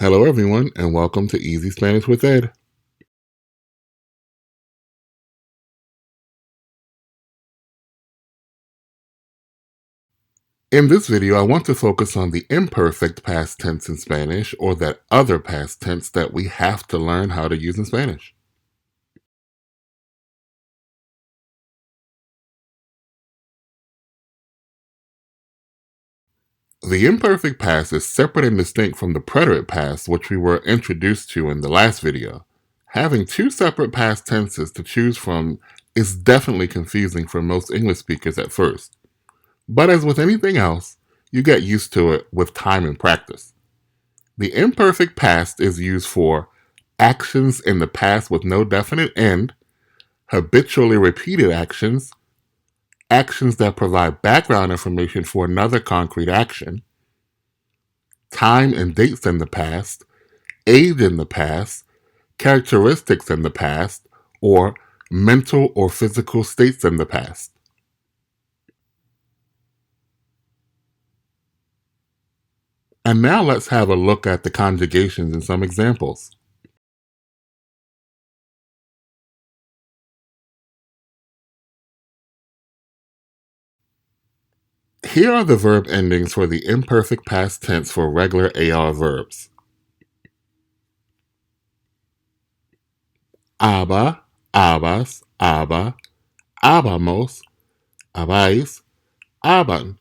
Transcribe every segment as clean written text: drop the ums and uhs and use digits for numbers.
Hello, everyone, and welcome to Easy Spanish with Ed. In this video, I want to focus on the imperfect past tense in Spanish, or that other past tense that we have to learn how to use in Spanish. The imperfect past is separate and distinct from the preterite past, which we were introduced to in the last video. Having two separate past tenses to choose from is definitely confusing for most English speakers at first. But as with anything else, you get used to it with time and practice. The imperfect past is used for actions in the past with no definite end, habitually repeated actions, actions that provide background information for another concrete action, time and dates in the past, age in the past, characteristics in the past, or mental or physical states in the past. And now let's have a look at the conjugations and some examples. Here are the verb endings for the imperfect past tense for regular AR verbs. Aba, abas, aba, habamos, habáis, haban.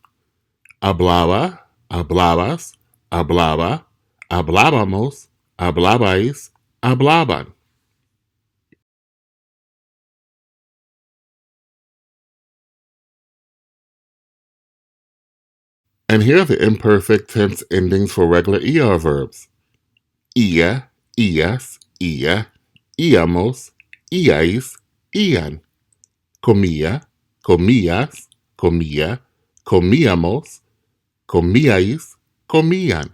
Hablaba, hablabas, hablaba, hablábamos, hablabais, hablaban. And here are the imperfect tense endings for regular ER verbs. Ia, ias, ia, íamos, íais, ían. Comía, comías, comía, comíamos, comíais, comían.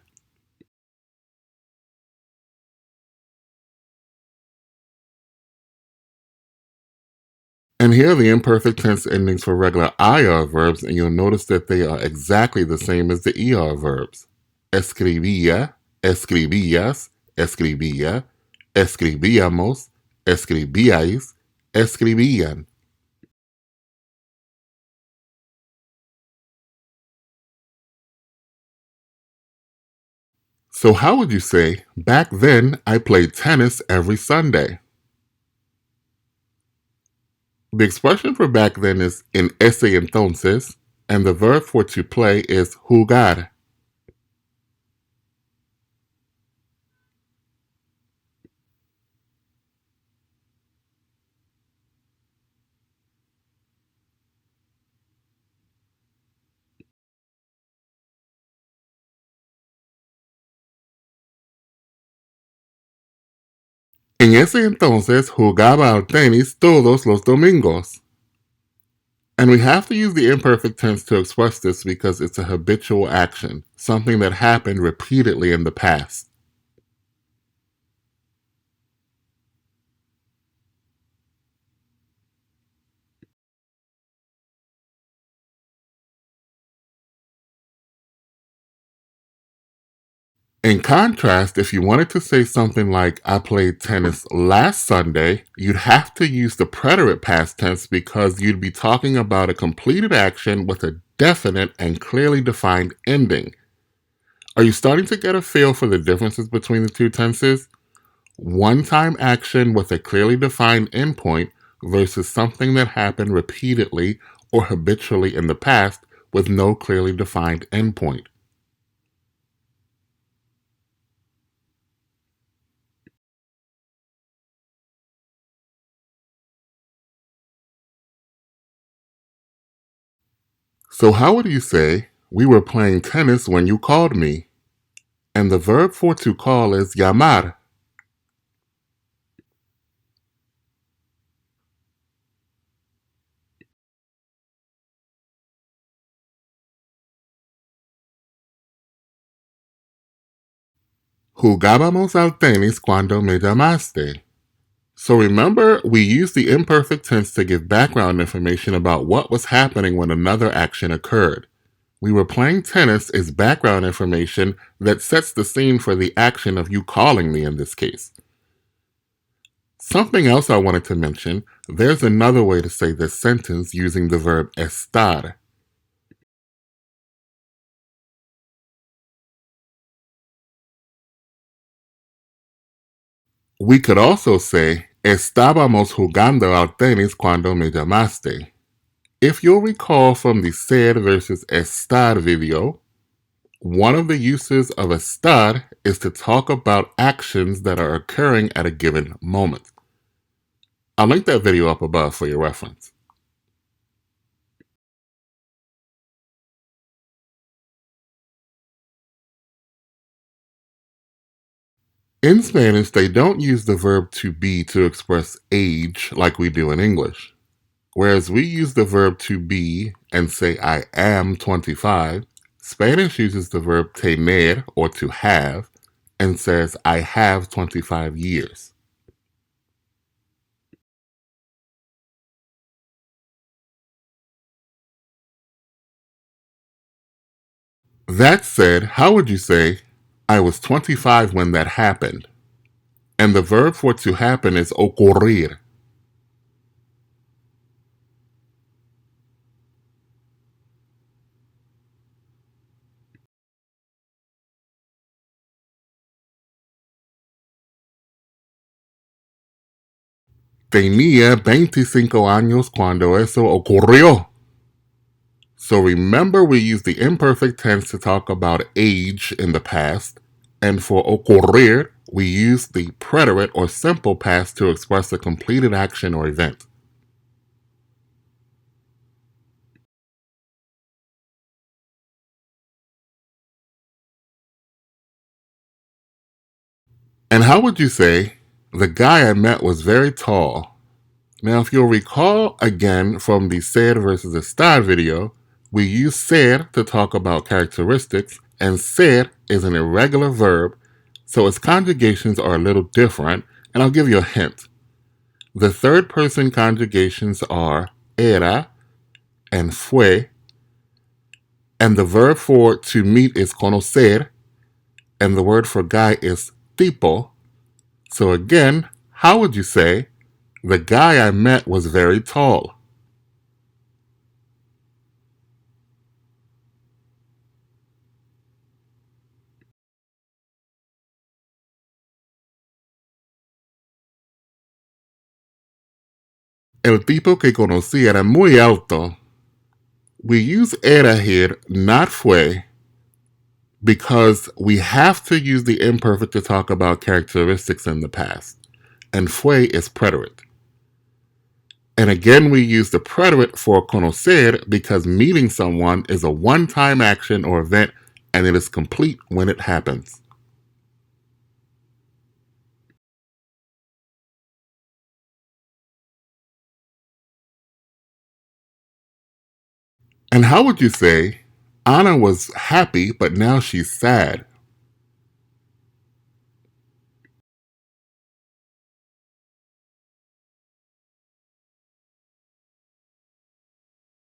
And here are the imperfect tense endings for regular IR verbs, and you'll notice that they are exactly the same as the ER verbs. Escribía, escribías, escribía, escribíamos, escribíais, escribían. So how would you say, back then I played tennis every Sunday? The expression for back then is en ese entonces, and the verb for to play is jugar. En ese entonces jugaba al tenis todos los domingos. And we have to use the imperfect tense to express this because it's a habitual action, something that happened repeatedly in the past. In contrast, if you wanted to say something like, I played tennis last Sunday, you'd have to use the preterite past tense because you'd be talking about a completed action with a definite and clearly defined ending. Are you starting to get a feel for the differences between the two tenses? One-time action with a clearly defined endpoint versus something that happened repeatedly or habitually in the past with no clearly defined endpoint. So how would you say, we were playing tennis when you called me? And the verb for to call is llamar. Jugábamos al tenis cuando me llamaste. So remember, we used the imperfect tense to give background information about what was happening when another action occurred. We were playing tennis is background information that sets the scene for the action of you calling me in this case. Something else I wanted to mention, there's another way to say this sentence using the verb estar. We could also say, estábamos jugando al tenis cuando me llamaste. If you'll recall from the ser versus estar video, one of the uses of estar is to talk about actions that are occurring at a given moment. I'll link that video up above for your reference. In Spanish, they don't use the verb to be to express age like we do in English. Whereas we use the verb to be and say I am 25, Spanish uses the verb tener or to have and says I have 25 years. That said, how would you say, I was 25 when that happened? And the verb for to happen is ocurrir. Tenía 25 años cuando eso ocurrió. So remember we use the imperfect tense to talk about age in the past, and for ocurrir, we use the preterite or simple past to express a completed action or event. And how would you say, the guy I met was very tall? Now, if you'll recall again from the ser versus estar video, we use ser to talk about characteristics, and ser is an irregular verb, so its conjugations are a little different, and I'll give you a hint. The third person conjugations are era and fue, and the verb for to meet is conocer, and the word for guy is tipo. So again, how would you say, the guy I met was very tall? El tipo que conocí era muy alto. We use era here, not fue, because we have to use the imperfect to talk about characteristics in the past, and fue is preterite. And again, we use the preterite for conocer because meeting someone is a one-time action or event, and it is complete when it happens. And how would you say, Anna was happy, but now she's sad?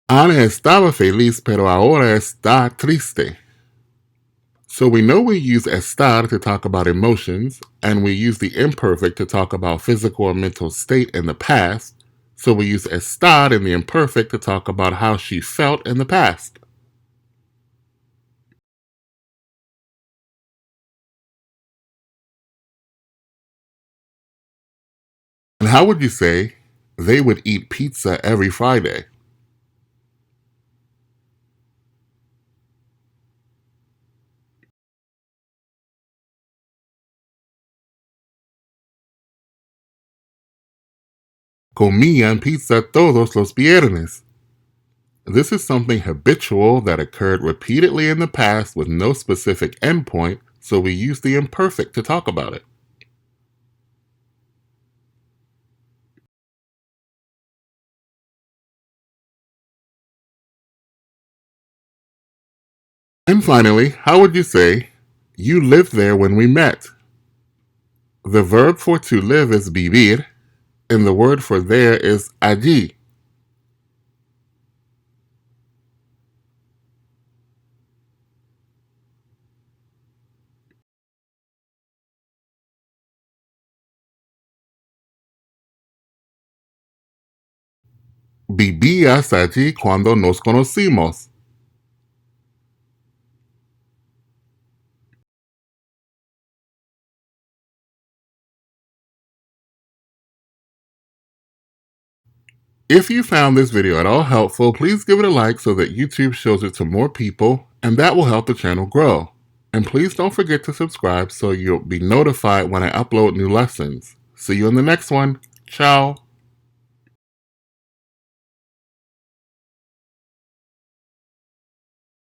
Ana estaba feliz, pero ahora está triste. So we know we use estar to talk about emotions, and we use the imperfect to talk about physical or mental state in the past. So we use estar in the imperfect to talk about how she felt in the past. And how would you say they would eat pizza every Friday? Comían pizza todos los viernes. This is something habitual that occurred repeatedly in the past with no specific endpoint, so we use the imperfect to talk about it. And finally, how would you say, you lived there when we met? The verb for to live is vivir, and the word for there is allí. Vivías allí cuando nos conocimos. If you found this video at all helpful, please give it a like so that YouTube shows it to more people, and that will help the channel grow. And please don't forget to subscribe so you'll be notified when I upload new lessons. See you in the next one. Ciao.